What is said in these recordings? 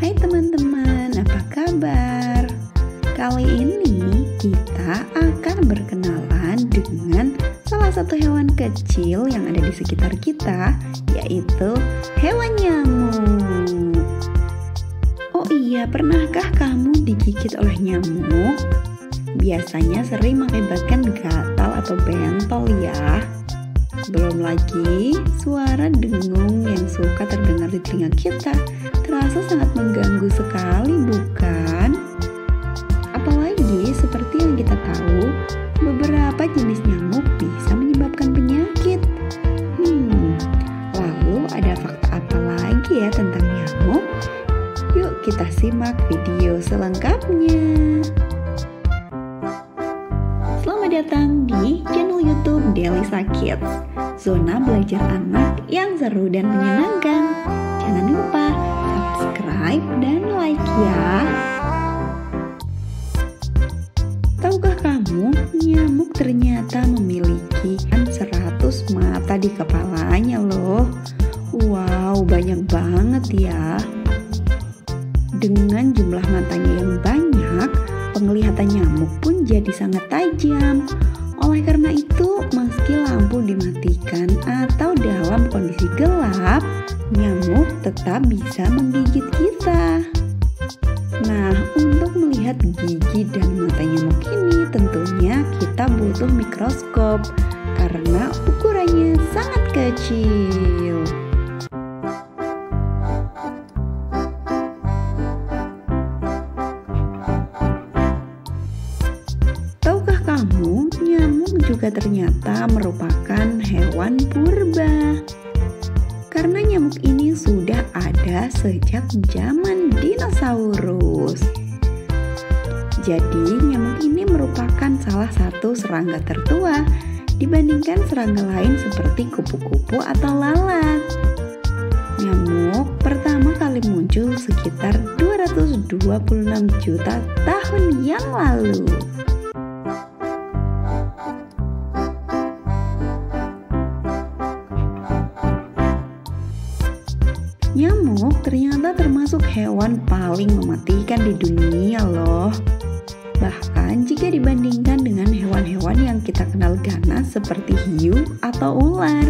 Hai teman-teman, apa kabar? Kali ini kita akan berkenalan dengan salah satu hewan kecil yang ada di sekitar kita, yaitu hewan nyamuk. Oh iya, pernahkah kamu digigit oleh nyamuk? Biasanya sering mengakibatkan gatal atau bentol ya. Belum lagi suara dengung yang suka terdengar di telinga kita terasa sangat mengganggu sekali, bukan? Apalagi seperti yang kita tahu, beberapa jenis nyamuk bisa menyebabkan penyakit. Lalu ada fakta apa lagi ya tentang nyamuk? Yuk kita simak video selengkapnya. Selamat datang di channel YouTube Delisa Kids, zona belajar anak yang seru dan menyenangkan. Jangan lupa subscribe dan like ya. Tahukah kamu, nyamuk ternyata memiliki 100 mata di kepalanya loh. Wow, banyak banget ya. Dengan jumlah matanya yang banyak, penglihatan nyamuk pun jadi sangat tajam. Oleh karena itu, meski lampu dimatikan atau dalam kondisi gelap, nyamuk tetap bisa menggigit kita. Nah, untuk melihat gigi dan mata nyamuk ini tentunya kita butuh mikroskop karena ukurannya sangat kecil. Kamu, nyamuk juga ternyata merupakan hewan purba. Karena nyamuk ini sudah ada sejak zaman dinosaurus. Jadi, nyamuk ini merupakan salah satu serangga tertua dibandingkan serangga lain seperti kupu-kupu atau lalat. Nyamuk pertama kali muncul sekitar 226 juta tahun yang lalu. Nyamuk ternyata termasuk hewan paling mematikan di dunia loh. Bahkan jika dibandingkan dengan hewan-hewan yang kita kenal ganas seperti hiu atau ular.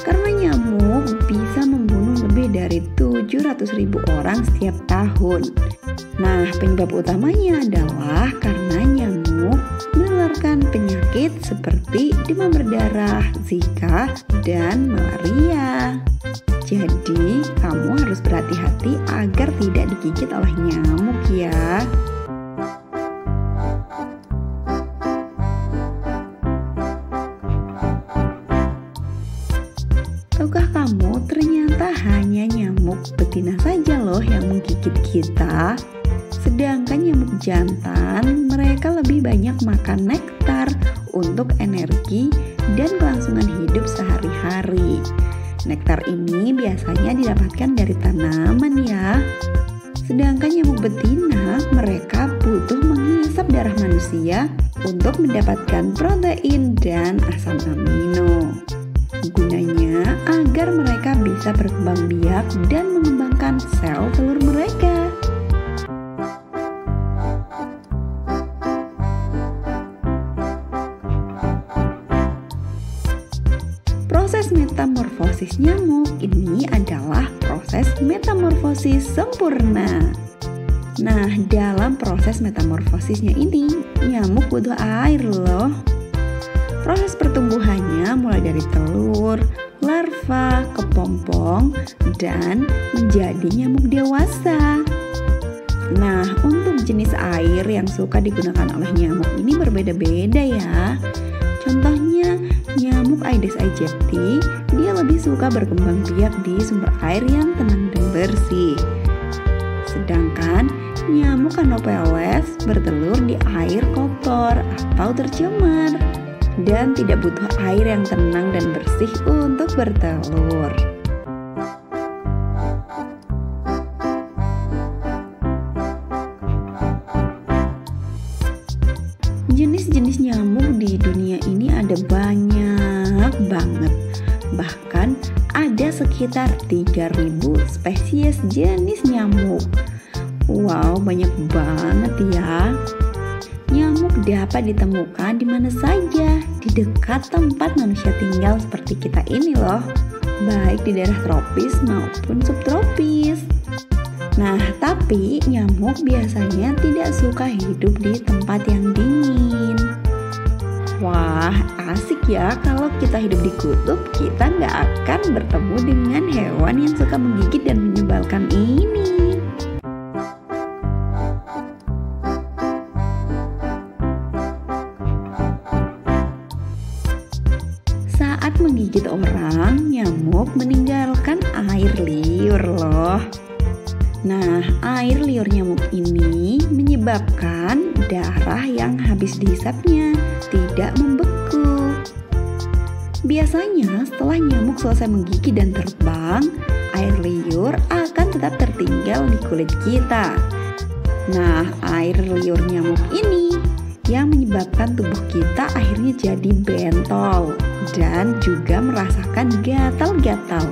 Karena nyamuk bisa membunuh lebih dari 700.000 orang setiap tahun. Nah, penyebab utamanya adalah karena nyamuk menularkan penyakit seperti demam berdarah, Zika, dan malaria. Jadi, kamu harus berhati-hati agar tidak digigit oleh nyamuk ya. Tahukah kamu, ternyata hanya nyamuk betina saja loh yang menggigit kita. Sedangkan nyamuk jantan, mereka lebih banyak makan nektar untuk energi dan kelangsungan hidup sehari-hari. Nektar ini biasanya didapatkan dari tanaman ya. Sedangkan nyamuk betina, mereka butuh menghisap darah manusia untuk mendapatkan protein dan asam amino. Gunanya agar mereka bisa berkembang biak dan mengembangkan sel telur mereka. Proses metamorfosis nyamuk ini adalah proses metamorfosis sempurna. Nah, dalam proses metamorfosisnya ini, nyamuk butuh air loh. Proses pertumbuhannya mulai dari telur, larva, kepompong, dan menjadi nyamuk dewasa. Nah, untuk jenis air yang suka digunakan oleh nyamuk ini berbeda-beda ya. Contohnya, nyamuk Aedes aegypti, dia lebih suka berkembang biak di sumber air yang tenang dan bersih. Sedangkan nyamuk Anopheles bertelur di air kotor atau tercemar dan tidak butuh air yang tenang dan bersih untuk bertelur. Jenis-jenis nyamuk di dunia ini ada banyak banget. Bahkan ada sekitar sekitar 3.000 spesies jenis nyamuk. Wow, banyak banget ya. Nyamuk dapat ditemukan di mana saja, di dekat tempat manusia tinggal seperti kita ini loh, baik di daerah tropis maupun subtropis. Nah, tapi nyamuk biasanya tidak suka hidup di tempat yang dingin. Wah, asik ya kalau kita hidup di kutub, kita nggak akan bertemu dengan hewan yang suka menggigit dan menyebalkan ini. Saat menggigit orang, nyamuk meninggalkan air liur loh. Nah, air liur nyamuk ini menyebabkan darah yang habis dihisapnya tidak membeku. Biasanya setelah nyamuk selesai menggigit dan terbang, air liur akan tetap tertinggal di kulit kita. Nah, air liur nyamuk ini yang menyebabkan tubuh kita akhirnya jadi bentol dan juga merasakan gatal-gatal.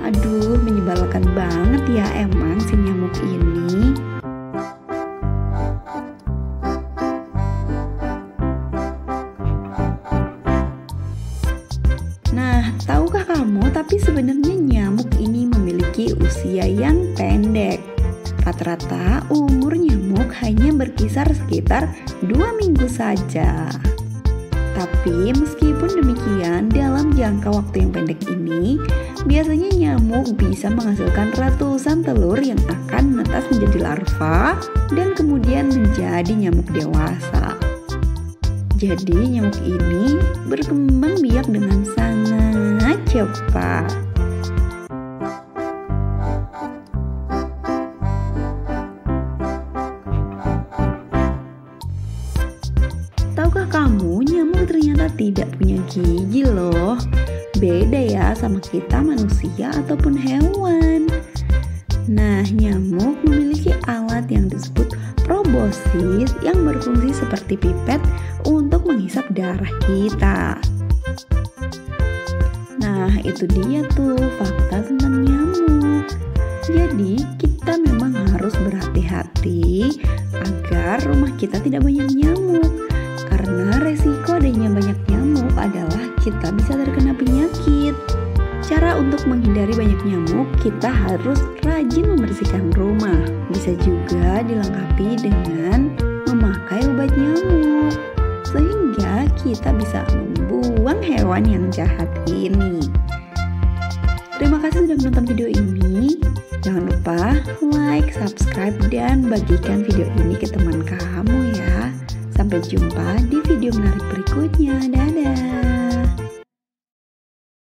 Aduh, menyebalkan banget ya emang si nyamuk ini. Nah, tahukah kamu tapi sebenarnya nyamuk ini memiliki usia yang pendek. Rata-rata umur nyamuk hanya berkisar sekitar 2 minggu saja. Tapi meskipun demikian, dalam jangka waktu yang pendek ini, biasanya nyamuk bisa menghasilkan ratusan telur yang akan menetas menjadi larva dan kemudian menjadi nyamuk dewasa. Jadi nyamuk ini berkembang biak dengan sangat cepat. Tahukah kamu, nyamuk ternyata tidak punya gigi loh. Beda ya sama kita manusia ataupun hewan. Nah, nyamuk memiliki alat yang disebut proboscis yang berfungsi seperti pipet untuk menghisap darah kita. Nah, itu dia tuh fakta tentang nyamuk. Jadi, kita memang harus berhati-hati agar rumah kita tidak banyak nyamuk. Karena resiko adanya banyak nyamuk adalah kita bisa terkena penyakit. Cara untuk menghindari banyak nyamuk, kita harus rajin membersihkan rumah. Bisa juga dilengkapi dengan memakai obat nyamuk, sehingga kita bisa membuang hewan yang jahat ini. Terima kasih sudah menonton video ini. Jangan lupa like, subscribe, dan bagikan video ini ke teman kamu ya. Sampai jumpa di video menarik berikutnya. Dadah!